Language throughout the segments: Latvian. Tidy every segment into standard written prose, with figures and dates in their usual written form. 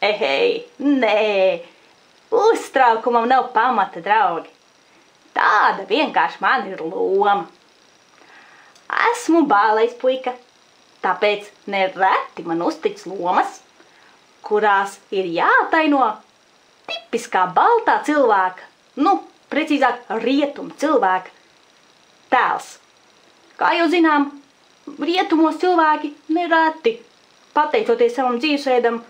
Ehei, nē, uztraukumam nav pamata, draugi. Tāda vienkārši man ir loma. Esmu bālais puika, tāpēc nereti man uztic lomas, kurās ir jāataino tipiskā baltā cilvēka, precīzāk rietumu cilvēka tēls. Kā jau zinām, rietumos cilvēki nereti, pateicoties savam dzīvesveidam,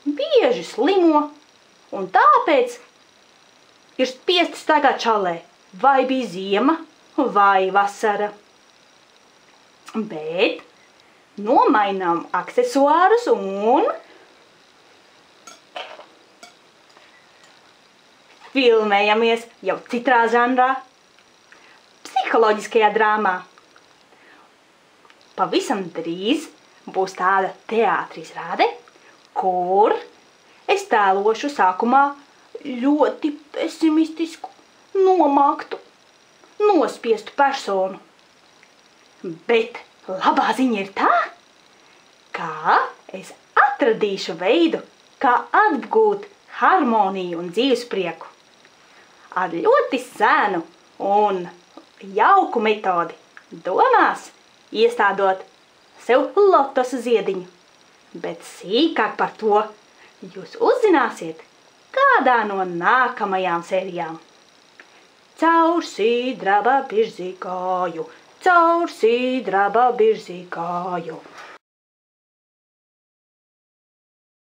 bieži slimo, un tāpēc ir spiesti staigāt čallē, vai bija ziema, vai vasara. Bet nomainām aksesuārus un filmējamies jau citā žanrā, psiholoģiskajā drāmā. Pavisam drīz būs tāda teātra izrāde, kur es tēlošu sākumā ļoti pesimistisku, nomāktu, nospiestu personu. Bet labā ziņa ir tā, ka es atradīšu veidu, kā atgūt harmoniju un dzīvesprieku ar ļoti sēnu un jauku metodi domās iestādot sev lotosa ziediņu. Bet sīkāk par to jūs uzzināsiet kādā no nākamajām sērijām. Caur Sidraba biržī gāju, caur Sidraba biržī gāju.